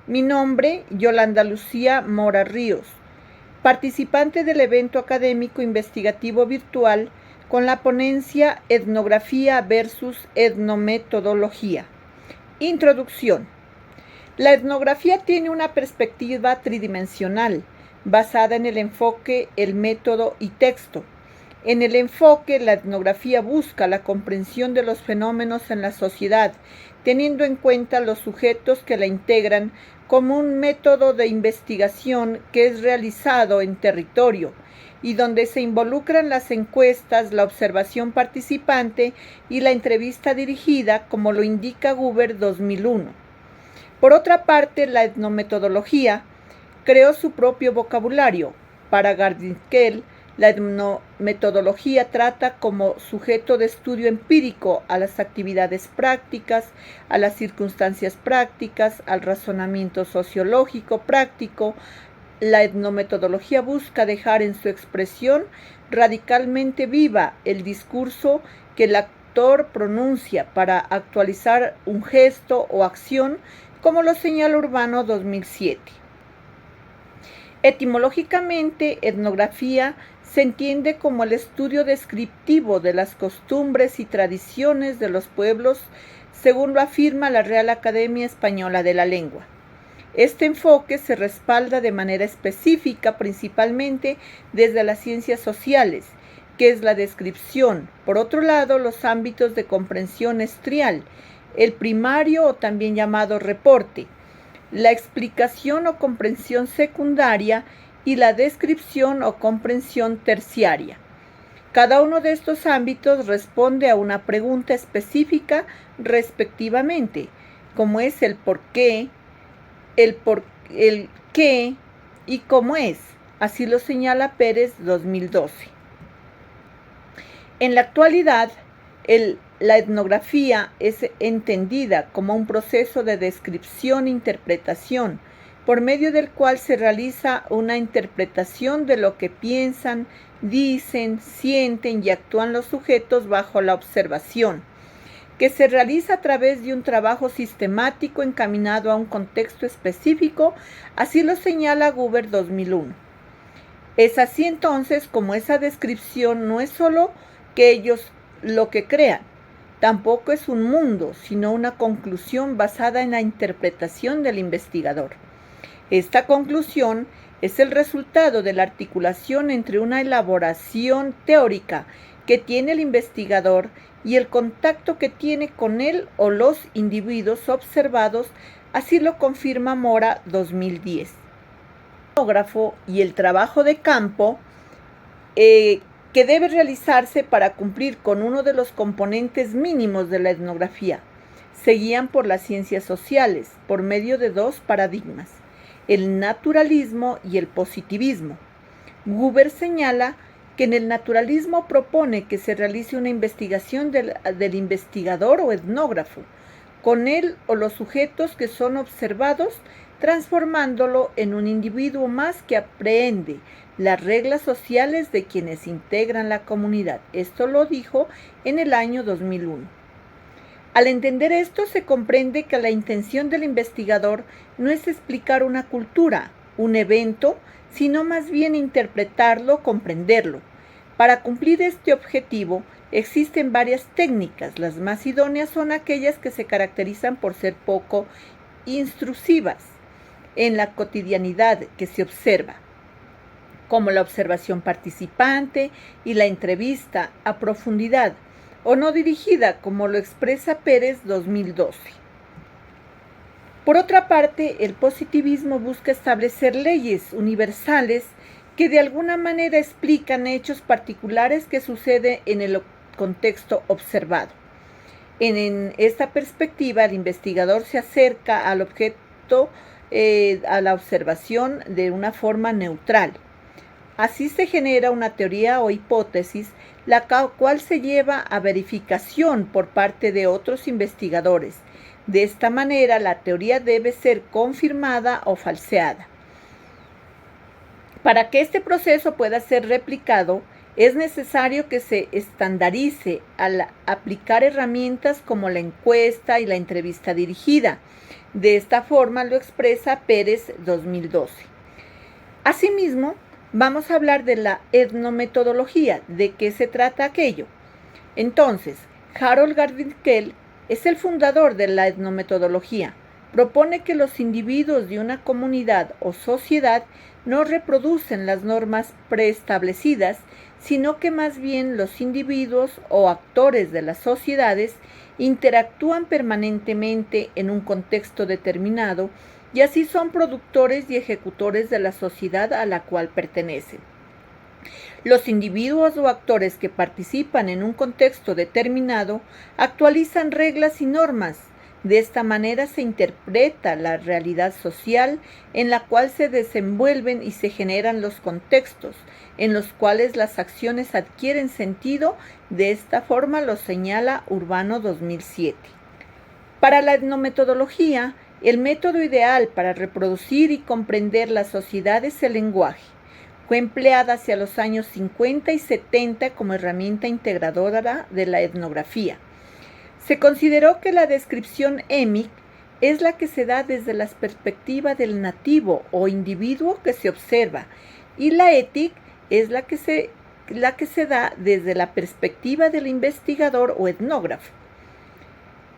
Mi nombre, Yolanda Lucía Mora Ríos, participante del evento académico investigativo virtual con la ponencia Etnografía versus Etnometodología. Introducción. La etnografía tiene una perspectiva tridimensional, basada en el enfoque, el método y texto. En el enfoque, la etnografía busca la comprensión de los fenómenos en la sociedad, teniendo en cuenta los sujetos que la integran como un método de investigación que es realizado en territorio y donde se involucran las encuestas, la observación participante y la entrevista dirigida, como lo indica Guber 2001. Por otra parte, la etnometodología creó su propio vocabulario. Para Gardinkel, la etnometodología trata como sujeto de estudio empírico a las actividades prácticas, a las circunstancias prácticas, al razonamiento sociológico práctico. La etnometodología busca dejar en su expresión radicalmente viva el discurso que el actor pronuncia para actualizar un gesto o acción, como lo señala Urbano 2007. Etimológicamente, etnografía se entiende como el estudio descriptivo de las costumbres y tradiciones de los pueblos, según lo afirma la Real Academia Española de la Lengua. Este enfoque se respalda de manera específica principalmente desde las ciencias sociales, que es la descripción. Por otro lado, los ámbitos de comprensión es trial, el primario o también llamado reporte, la explicación o comprensión secundaria y la descripción o comprensión terciaria. Cada uno de estos ámbitos responde a una pregunta específica respectivamente, como es el por qué, el qué y cómo es. Así lo señala Pérez 2012. En la actualidad, la etnografía es entendida como un proceso de descripción e interpretación, por medio del cual se realiza una interpretación de lo que piensan, dicen, sienten y actúan los sujetos bajo la observación, que se realiza a través de un trabajo sistemático encaminado a un contexto específico, así lo señala Guber 2001. Es así entonces como esa descripción no es solo que ellos lo que crean, tampoco es un mundo, sino una conclusión basada en la interpretación del investigador. Esta conclusión es el resultado de la articulación entre una elaboración teórica que tiene el investigador y el contacto que tiene con él o los individuos observados, así lo confirma Mora 2010. El etnógrafo y el trabajo de campo que debe realizarse para cumplir con uno de los componentes mínimos de la etnografía. Se guían por las ciencias sociales, por medio de dos paradigmas, el naturalismo y el positivismo. Guber señala que en el naturalismo propone que se realice una investigación del investigador o etnógrafo, con él o los sujetos que son observados, transformándolo en un individuo más que aprehende las reglas sociales de quienes integran la comunidad. Esto lo dijo en el año 2001. Al entender esto, se comprende que la intención del investigador no es explicar una cultura, un evento, sino más bien interpretarlo, comprenderlo. Para cumplir este objetivo, existen varias técnicas. Las más idóneas son aquellas que se caracterizan por ser poco intrusivas en la cotidianidad que se observa, como la observación participante y la entrevista a profundidad, o no dirigida, como lo expresa Pérez 2012. Por otra parte, el positivismo busca establecer leyes universales que de alguna manera explican hechos particulares que suceden en el contexto observado. En esta perspectiva, el investigador se acerca al objeto, a la observación de una forma neutral. Así se genera una teoría o hipótesis, la cual se lleva a verificación por parte de otros investigadores. De esta manera, la teoría debe ser confirmada o falseada. Para que este proceso pueda ser replicado, es necesario que se estandarice al aplicar herramientas como la encuesta y la entrevista dirigida, De esta forma lo expresa Pérez 2012. Asimismo, vamos a hablar de la etnometodología. ¿De qué se trata aquello? Entonces, Harold Garfinkel es el fundador de la etnometodología. Propone que los individuos de una comunidad o sociedad no reproducen las normas preestablecidas, sino que más bien los individuos o actores de las sociedades interactúan permanentemente en un contexto determinado y así son productores y ejecutores de la sociedad a la cual pertenecen. Los individuos o actores que participan en un contexto determinado actualizan reglas y normas. De esta manera se interpreta la realidad social en la cual se desenvuelven y se generan los contextos en los cuales las acciones adquieren sentido. De esta forma lo señala Urbano 2007. Para la etnometodología, el método ideal para reproducir y comprender la sociedad es el lenguaje. Fue empleada hacia los años 50 y 70 como herramienta integradora de la etnografía. Se consideró que la descripción émic es la que se da desde la perspectiva del nativo o individuo que se observa, y la étic es la que se da desde la perspectiva del investigador o etnógrafo.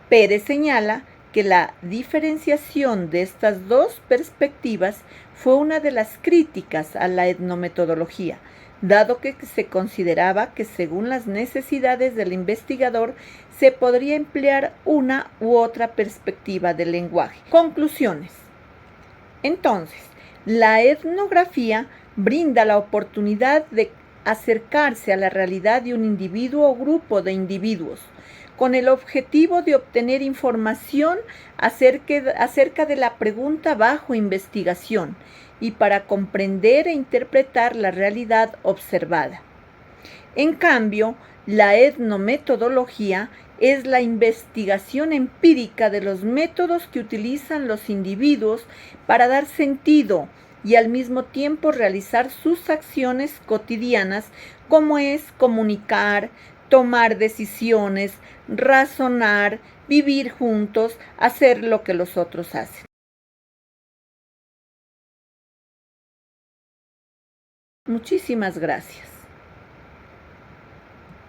Pérez señala que la diferenciación de estas dos perspectivas fue una de las críticas a la etnometodología, dado que se consideraba que según las necesidades del investigador se podría emplear una u otra perspectiva del lenguaje. Conclusiones. Entonces, la etnografía brinda la oportunidad de acercarse a la realidad de un individuo o grupo de individuos, con el objetivo de obtener información acerca de la pregunta bajo investigación y para comprender e interpretar la realidad observada. En cambio, la etnometodología es la investigación empírica de los métodos que utilizan los individuos para dar sentido y al mismo tiempo realizar sus acciones cotidianas, como es comunicar, tomar decisiones, razonar, vivir juntos, hacer lo que los otros hacen. Muchísimas gracias.